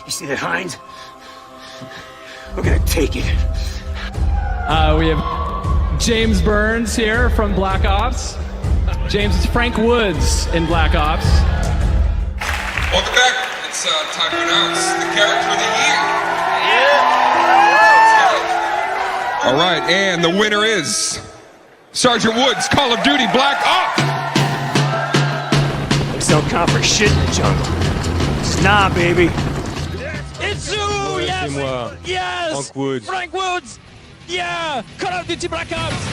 You see that hind? We're gonna take it. We have James Burns here from Black Ops. James is Frank Woods in Black Ops. Welcome back. It's time to announce the character of the year. All right, and the winner is Sergeant Woods, Call of Duty Black Ops. Looks don't count for shit in the jungle. It's nah, baby. It's you! Yes! Yes! Frank Woods. Frank Woods! Yeah! Call of Duty Black Ops!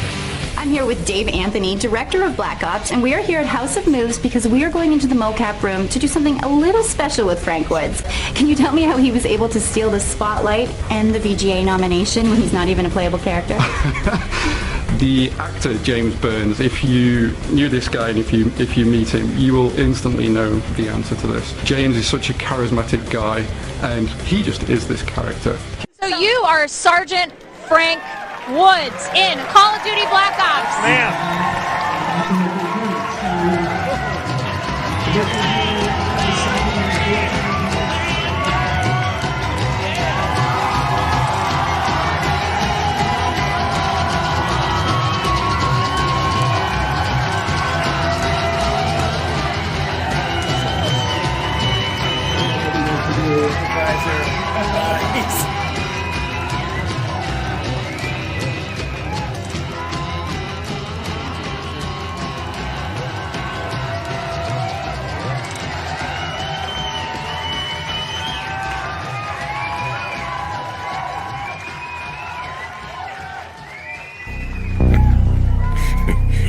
I'm here with Dave Anthony, director of Black Ops, and we are here at House of Moves because we are going into the mocap room to do something a little special with Frank Woods. Can you tell me how he was able to steal the spotlight and the VGA nomination when he's not even a playable character? The actor James Burns, if you knew this guy and if you meet him, you will instantly know the answer to this. James is such a charismatic guy, and he just is this character. So you are Sergeant Frank Woods in Call of Duty Black Ops.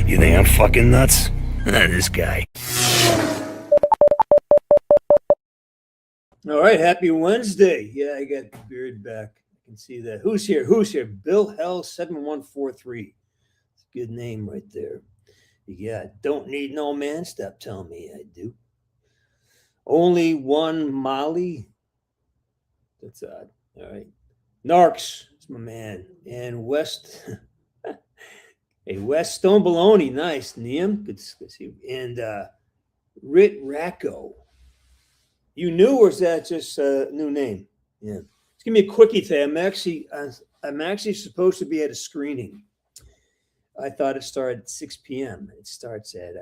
You think I'm fucking nuts? This guy. All right, happy Wednesday. Yeah, I got the beard back. I can see that. Who's here? Bill Hell 7143. It's a good name right there. You got Don't Need No Man. Stop telling me I do. Only One Molly. That's odd. All right. Narcs. That's my man. And West. Hey, West Stone Baloney. Nice. Liam. Good to see you. And Rit Racco. You knew, or is that just a new name? Yeah. Just give me a quickie today. I'm actually supposed to be at a screening. I thought it started at 6 p.m. It starts at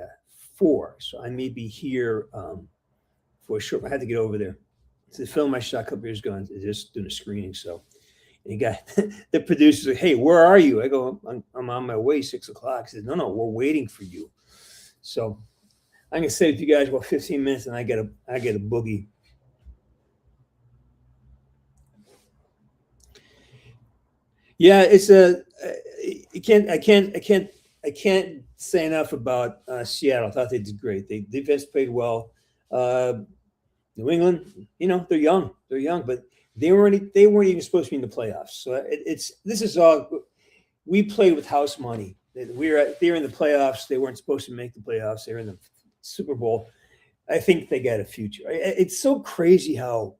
4. So I may be here for sure. I had to get over there. It's the film I shot a couple years ago. Just doing a screening. So and he got the producer's like, "Hey, where are you?" I go, I'm on my way, 6 o'clock. He said, No, we're waiting for you. So I'm gonna stay with you guys about 15 minutes, and I get a boogie. Yeah, it's I can't say enough about Seattle. I thought they did great. They defense played well. New England, they're young, but they weren't even supposed to be in the playoffs. So this is all we played with house money. They were in the playoffs. They weren't supposed to make the playoffs. They were in the Super Bowl. I think they got a future. It's so crazy how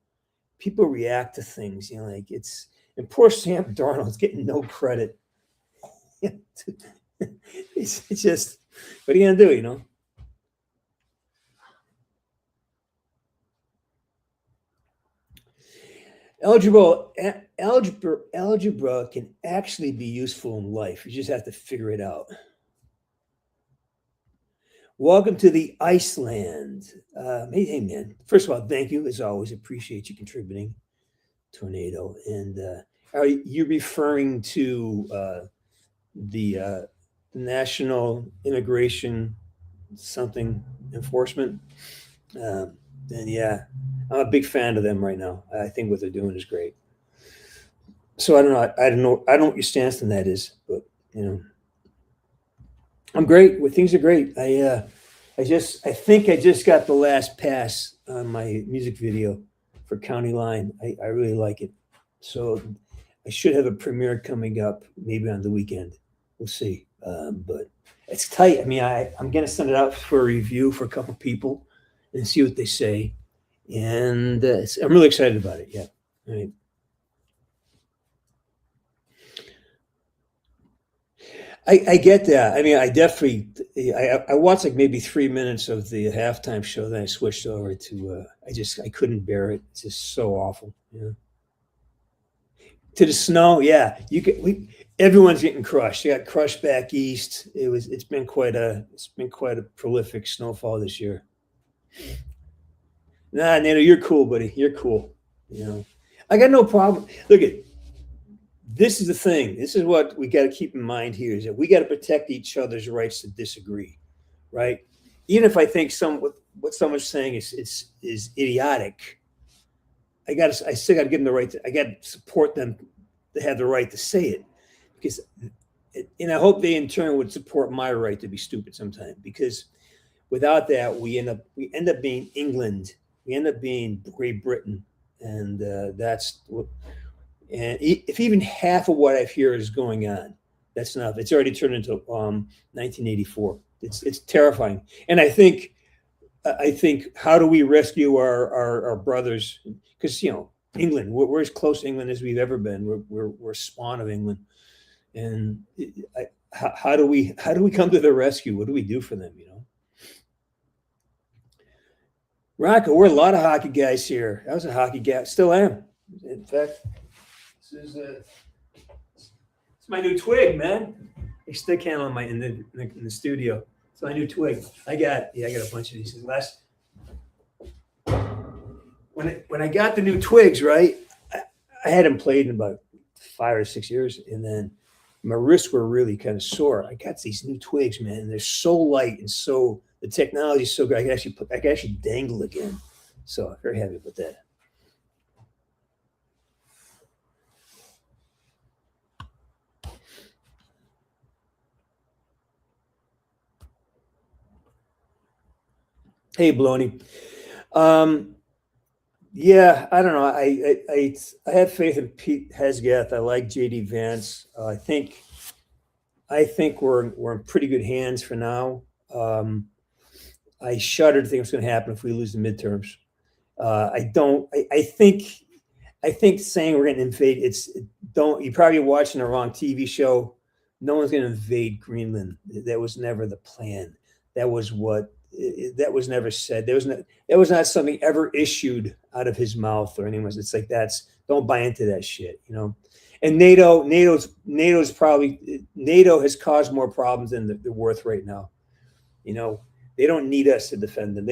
people react to things. And poor Sam Darnold's getting no credit. It's just, what are you gonna do? Algebra can actually be useful in life. You just have to figure it out. Welcome to the Iceland. Hey, man. First of all, thank you. As always, appreciate you contributing. Tornado. And are you referring to the National Immigration something enforcement? And yeah, I'm a big fan of them right now. I think what they're doing is great. So I don't know what your stance on that is, but I'm great. Things are great. I think I just got the last pass on my music video for County Line. I really like it. So I should have a premiere coming up maybe on the weekend. We'll see. But it's tight. I mean, I'm going to send it out for a review for a couple people and see what they say. And I'm really excited about it. Yeah. All right. I get that. I mean, I definitely I watched like maybe 3 minutes of the halftime show. Then I switched over to I couldn't bear it. It's just so awful. Yeah. To the snow, yeah. Everyone's getting crushed. You got crushed back east. It's been quite a prolific snowfall this year. Nah, Nato, you're cool, buddy. You're cool. You know, I got no problem. Look at this is the thing. This is what we got to keep in mind here is that we got to protect each other's rights to disagree, right? Even if I think what someone's saying is idiotic, I still got to give them the right I got to support them to have the right to say it, because, and I hope they in turn would support my right to be stupid sometime, because without that we end up being England, we end up being Great Britain, and that's what. And if even half of what I hear is going on, that's enough. It's already turned into 1984. It's terrifying. And I think how do we rescue our brothers? Because England, we're as close to England as we've ever been. We're a spawn of England, and how do we come to their rescue? What do we do for them? Rocco, we're a lot of hockey guys here. I was a hockey guy, still am. In fact. This is it's my new twig, man. A stick handle in the studio. It's my new twig. I got a bunch of these. When I got the new twigs, right? I hadn't played in about 5 or 6 years, and then my wrists were really kind of sore. I got these new twigs, man, and they're so light and so the technology is so good. I can actually dangle again. So I'm very happy with that. Hey, Baloney. Yeah, I don't know. I have faith in Pete Hesgath. I like JD Vance. I think we're in pretty good hands for now. I shudder to think what's going to happen if we lose the midterms. I think saying we're going to invade, you're probably watching the wrong TV show. No one's going to invade Greenland. That was never the plan. That was never said. That was not something ever issued out of his mouth or anyone's. It's like don't buy into that shit, And NATO has caused more problems than they're worth right now. They don't need us to defend them.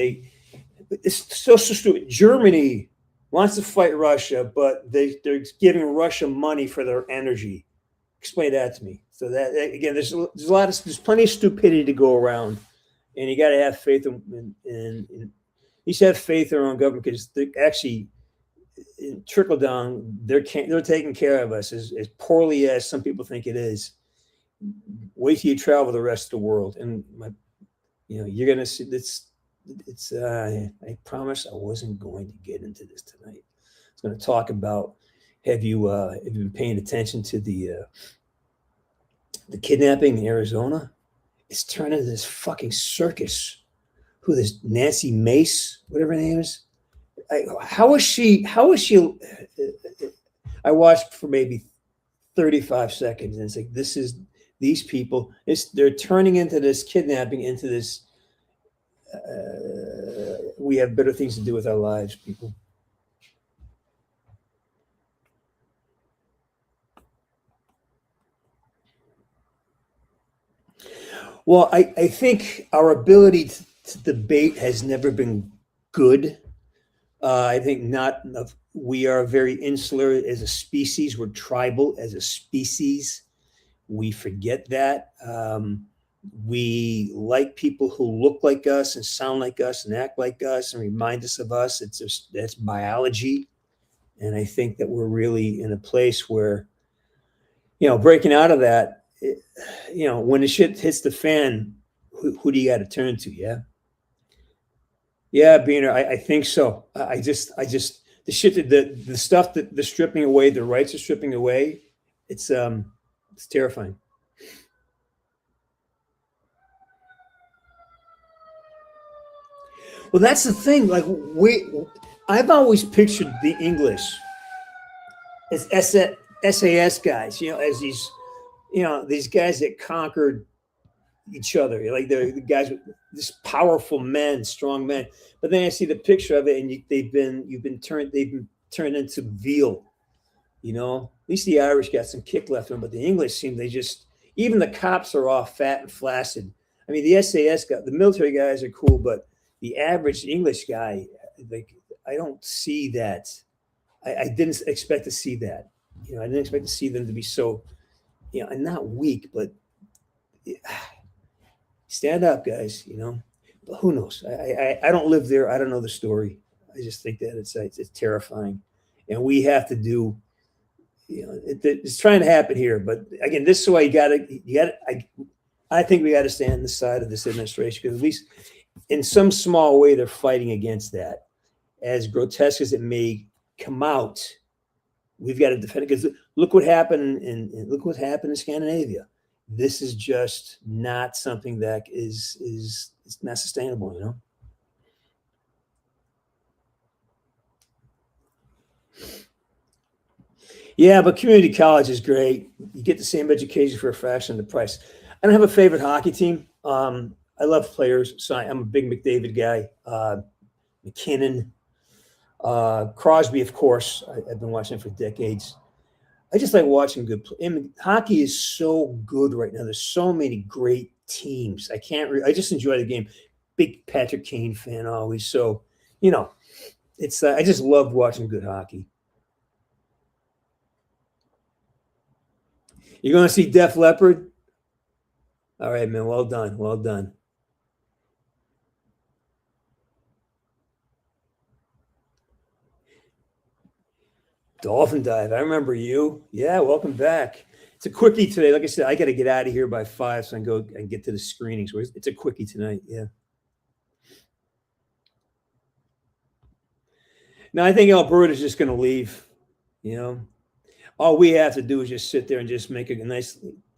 It's so stupid. Germany wants to fight Russia, but they're giving Russia money for their energy. Explain that to me. So that again, there's plenty of stupidity to go around. And you got to have faith in you should have faith in our own government, because they actually trickle down. They're taking care of us as poorly as some people think it is. Wait till you travel the rest of the world, and you're gonna see this. I promise I wasn't going to get into this tonight. I was going to talk about have you been paying attention to the kidnapping in Arizona? It's turned into this fucking circus. Who this Nancy Mace, whatever her name is? How is she? I watched for maybe 35 seconds, and it's like these people. They're turning into this kidnapping into this. We have better things to do with our lives, people. Well, I think our ability to debate has never been good. I think not enough. We are very insular as a species. We're tribal as a species. We forget that. We like people who look like us and sound like us and act like us and remind us of us. That's biology. And I think that we're really in a place where, breaking out of that, when the shit hits the fan, who do you got to turn to? Yeah, Beaner, I think so. I just the shit that the stuff that the stripping away, the rights are stripping away. It's terrifying. Well, that's the thing. Like I've always pictured the English as SAS guys, as these these guys that conquered each other, like they're the guys with this powerful men, strong men. But then I see the picture of it, and they've been turned into veal. At least the Irish got some kick left in them, but the English even the cops are all fat and flaccid. I mean, the the military guys are cool, but the average English guy, like, I don't see that. I didn't expect to see that. I didn't expect to see them to be so, and not weak, but stand up, guys. But who knows? I don't live there. I don't know the story. I just think that it's terrifying, and we have to do. It's trying to happen here, but again, this is why you got to. I think we got to stand on the side of this administration, because at least in some small way they're fighting against that. As grotesque as it may come out, we've got to defend it, because look what happened in Scandinavia. This is just not something that is not sustainable, Yeah, but community college is great. You get the same education for a fraction of the price. I don't have a favorite hockey team. I love players, so I'm a big McDavid guy. McKinnon, Crosby, of course. I've been watching him for decades. I just like watching good play. And hockey is so good right now. There's so many great teams. I just enjoy the game. Big Patrick Kane fan always. So, it's I just love watching good hockey. You're going to see Def Leppard? All right, man. Well done. Well done. Dolphin dive. I remember you. Yeah, welcome back. It's a quickie today. Like I said, I got to get out of here by 5 so I can go and get to the screenings. It's a quickie tonight. Yeah. No, I think Alberta's just going to leave. All we have to do is just sit there and just make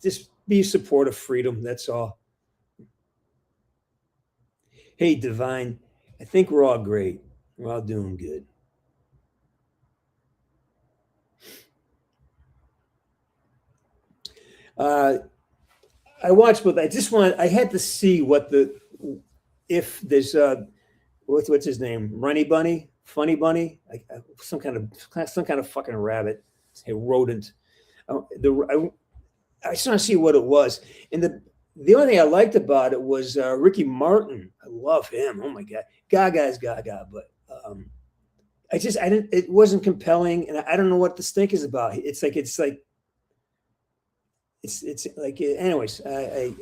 just be a support of freedom. That's all. Hey, Divine, I think we're all great. We're all doing good. I watched, but I had to see if there's what's his name? Runny Bunny? Funny Bunny? Some kind of fucking rabbit. A rodent. I just want to see what it was. And the only thing I liked about it was Ricky Martin. I love him. Oh my God. Gaga's Gaga, but it wasn't compelling, and I don't know what the stink is about. It's like anyways, I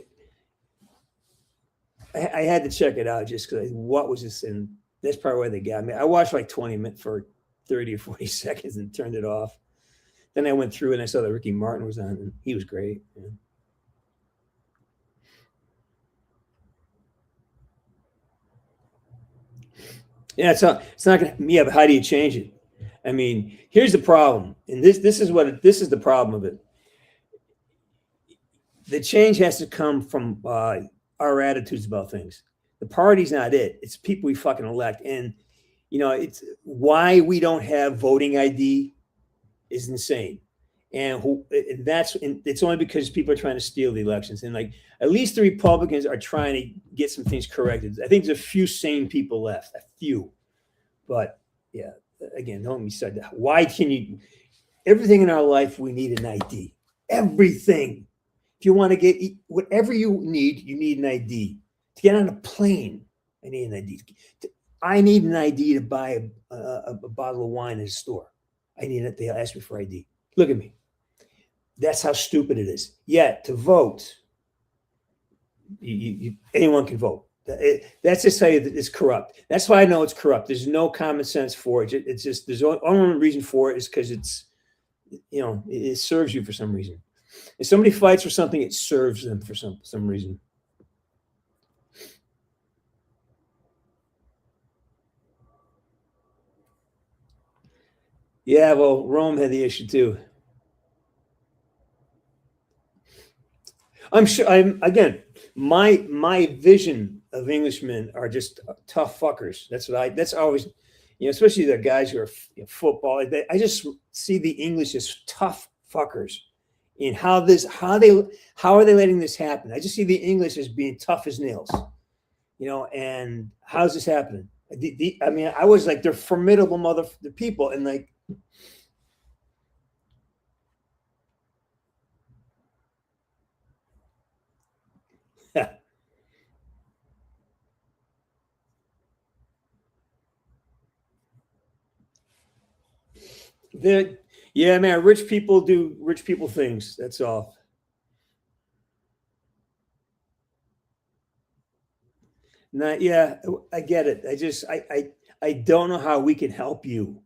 had to check it out just because what was this, and that's probably why they got me. I watched like 20 minutes for 30 or 40 seconds and turned it off. Then I went through and I saw that Ricky Martin was on, and he was great. Yeah, it's not gonna. Yeah, but how do you change it? I mean, here's the problem, and this is the problem of it. The change has to come from our attitudes about things. The party's not it. It's people we fucking elect, and it's why we don't have voting ID is insane. And it's only because people are trying to steal the elections. And like, at least the Republicans are trying to get some things corrected. I think there's a few sane people left, a few. But yeah, again, don't be said that. Why everything in our life, we need an ID. Everything. If you want to get whatever you need an ID. To get on a plane, I need an ID. I need an ID to buy a bottle of wine in a store. I need it. They'll ask me for ID. Look at me. That's how stupid it is. Yet to vote, anyone can vote. That's just how it's corrupt. That's why I know it's corrupt. There's no common sense for it. It's just there's only reason for it is because it's it serves you for some reason. If somebody fights for something, it serves them for some reason. Yeah, well, Rome had the issue too. I'm sure. Again, my vision of Englishmen are just tough fuckers. That's always, especially the guys who are football. I just see the English as tough fuckers, And how are they letting this happen? I just see the English as being tough as nails, and how's this happening? I mean, I was like, they're formidable the people, and like, yeah, man, rich people do rich people things. That's all. Not, yeah, I get it. I don't know how we can help you.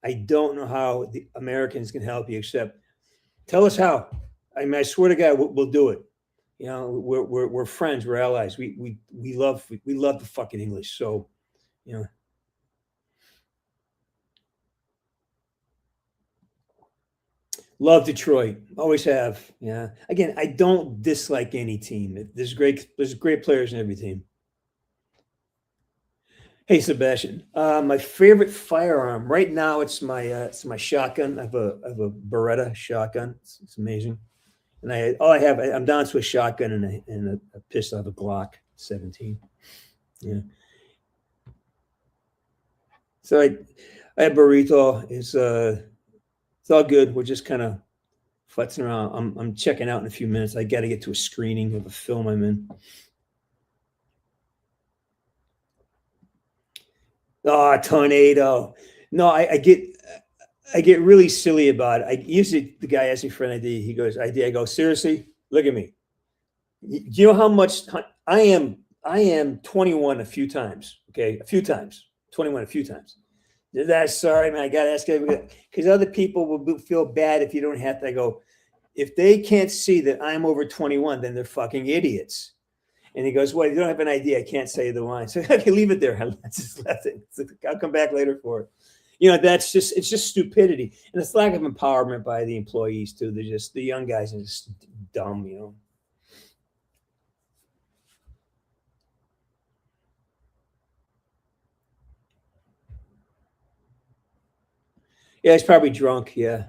I don't know how the Americans can help you, except tell us how. I mean, I swear to God, we'll do it. We're friends, we're allies. We love the fucking English. So, love Detroit, always have. Yeah. Again, I don't dislike any team. There's great players in every team. Hey Sebastian, my favorite firearm right now it's my shotgun. I have a Beretta shotgun. It's amazing, and I'm down to a shotgun and a pistol. I have a Glock 17. Yeah. So I have burrito. It's all good. We're just kind of futzing around. I'm checking out in a few minutes. I got to get to a screening of a film I'm in. Oh, tornado. No, I get really silly about it. I usually the guy asks me for an ID. He goes, ID. I go, seriously, look at me. Do you know how much I am 21 a few times. Okay, a few times. 21 a few times. That's sorry, man. I gotta ask everybody because other people will feel bad if you don't have to. I go, if they can't see that I'm over 21, then they're fucking idiots. And he goes, well, you don't have an idea. I can't say the line. So I can leave it there. I just left it. I'll come back later for it. It's just stupidity. And it's lack of empowerment by the employees too. The young guys are just dumb, Yeah, he's probably drunk. Yeah.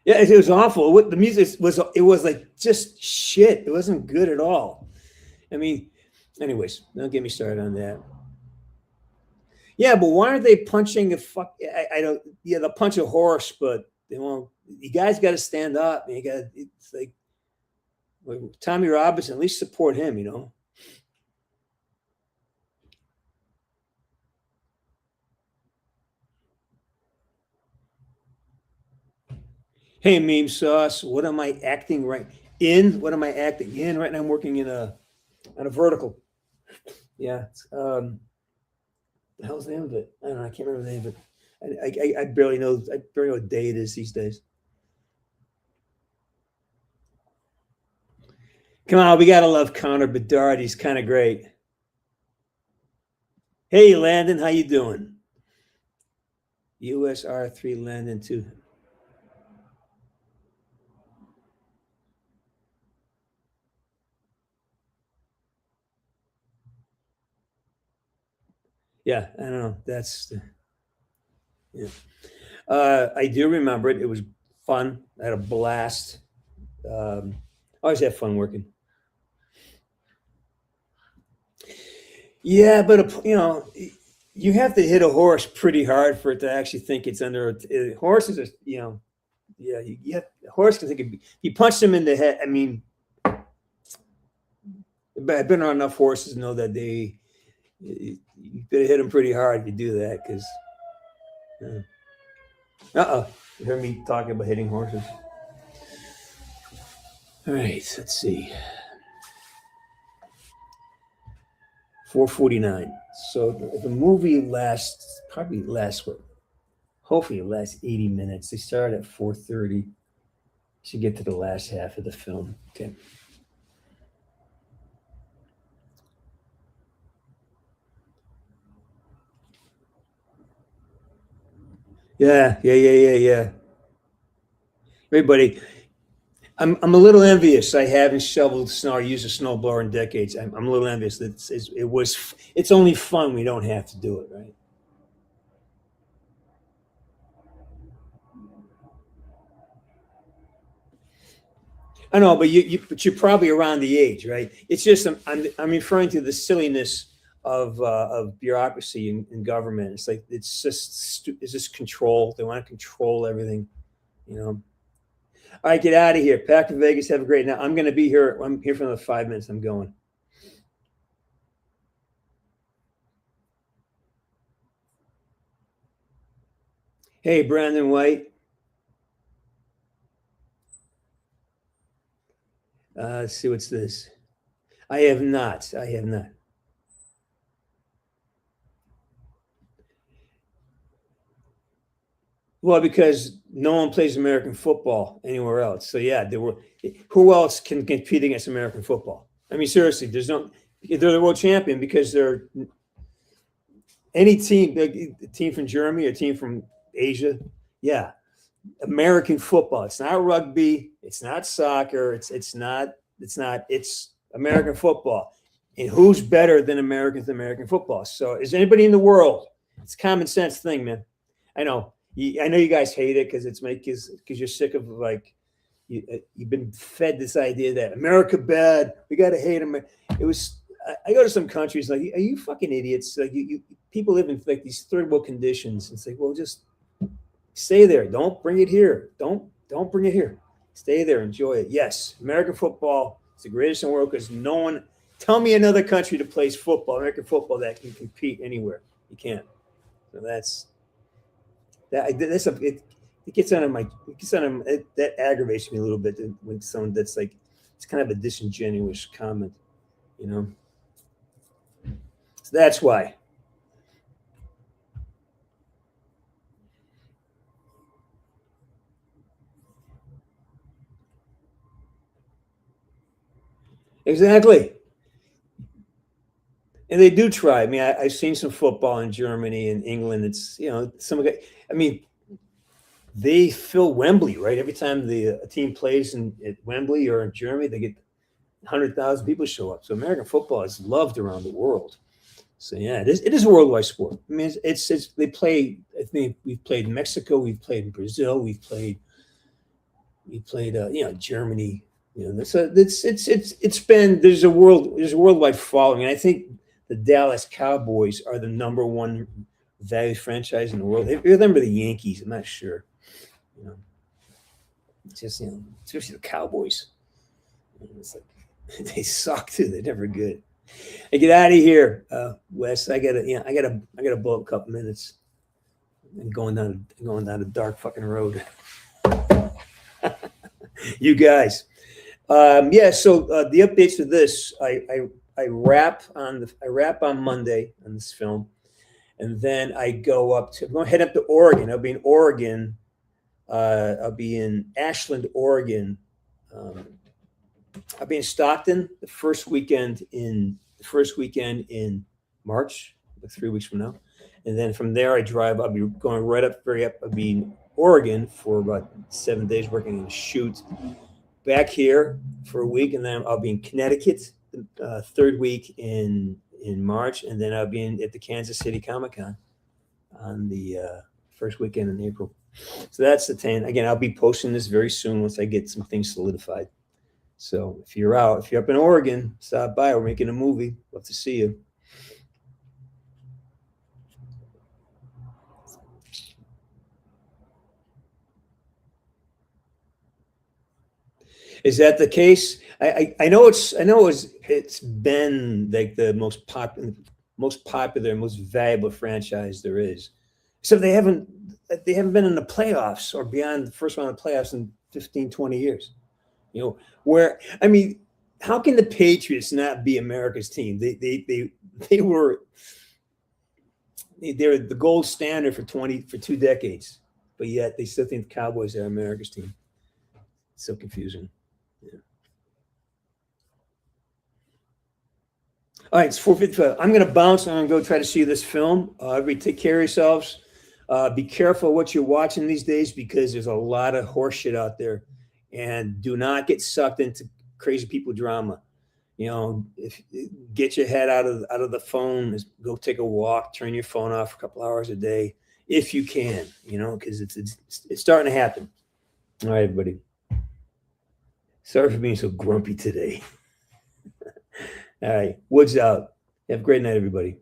Yeah, it was awful. The music was like just shit. It wasn't good at all. I mean, anyways, don't get me started on that. Yeah, but why aren't they punching a fuck? I don't. Yeah, they'll punch a horse, but they won't. You guys got to stand up. You got. It's like Tommy Robinson. At least support him. Hey, meme sauce. What am I acting right in? What am I acting in right now? I'm working on a vertical. Yeah. The hell's the name of it? I don't know. I can't remember the name of it. I barely know. I barely know what day it is these days. Come on, we gotta love Connor Bedard. He's kind of great. Hey, Landon, how you doing? USR3 Landon 2. Yeah, I don't know. Yeah. I do remember it. It was fun. I had a blast. Always have fun working. Yeah, but you have to hit a horse pretty hard for it to actually think it's under. Horses are, yeah. A horse can think if you punch them in the head. I mean, I've been on enough horses to know that you better hit them pretty hard if you do that because. You heard me talking about hitting horses. All right, let's see. 4:49. So the movie probably lasts what? Hopefully it lasts 80 minutes. They start at 4:30. Should get to the last half of the film. Okay. Yeah. Everybody, I'm a little envious. I haven't shoveled snow or used a snowblower in decades. I'm a little envious. It's only fun. We don't have to do it, right? I know, but you're probably around the age, right? It's just I'm referring to the silliness of bureaucracy in government. It's like it's just control. They want to control everything, you know. All right, get out of here. Pack to Vegas. Have a great night. I'm going to be here. I'm here for another 5 minutes. I'm going. Hey, Brandon White. Let's see, what's this? I have not. Well, because no one plays American football anywhere else. So yeah, who else can compete against American football? I mean, seriously, they're the world champion because they're any team, like a team from Germany, a team from Asia. Yeah. American football. It's not rugby. It's not soccer. It's American football. And who's better than American football? So is anybody in the world? It's a common sense thing, man. I know you guys hate it because you're sick of like you've been fed this idea that America bad. We got to hate them. I go to some countries like, are you fucking idiots? Like you people live in like these third world conditions. It's like, well, just stay there. Don't bring it here. Don't bring it here. Stay there. Enjoy it. Yes, American football is the greatest in the world because no one. Tell me another country that plays football, American football, that can compete anywhere. You can't. So it gets under that aggravates me a little bit when someone that's like, it's kind of a disingenuous comment, you know. So that's why. Exactly. And they do try. I mean, I've seen some football in Germany and England. It's, you know, they fill Wembley, right? Every time a team plays at Wembley or in Germany, they get 100,000 people show up. So American football is loved around the world. So yeah, it is a worldwide sport. I mean, they play. I think we've played in Mexico, we've played in Brazil, we played Germany. You know, so there's a worldwide following, and I think the Dallas Cowboys are the number one valued franchise in the world. They remember the Yankees. I'm not sure. You know, it's just, you know, especially the Cowboys. It's like they suck too. They're never good. Hey, get out of here, Wes. I gotta blow up a couple minutes. I'm going down a dark fucking road. You guys. So the updates for this, I wrap on Monday on this film, and then I'm going to head up to Oregon. I'll be in Oregon. I'll be in Ashland, Oregon. I'll be in Stockton the first weekend in March, like 3 weeks from now, and then from there I'll be going right up. I'll be in Oregon for about 7 days working in a shoot. Back here for a week, and then I'll be in Connecticut the third week in March, and then I'll be at the Kansas City Comic-Con on the first weekend in April. So that's the 10. Again, I'll be posting this very soon once I get some things solidified. So if you're up in Oregon, stop by. We're making a movie. Love to see you. Is that the case? I know it's been like the most popular, most valuable franchise there is. Except they haven't been in the playoffs or beyond the first round of playoffs in 15, 20 years. You know, how can the Patriots not be America's team? They were the gold standard for 2 decades, but yet they still think the Cowboys are America's team. It's so confusing. Yeah. All right, it's 4:55. I'm going to bounce and I'm going to go try to see this film. Everybody take care of yourselves. Be careful what you're watching these days because there's a lot of horse shit out there. And do not get sucked into crazy people drama. You know, get your head out of the phone. Go take a walk. Turn your phone off for a couple hours a day if you can. You know, because it's starting to happen. All right, everybody. Sorry for being so grumpy today. All right. Woods out. Have a great night, everybody.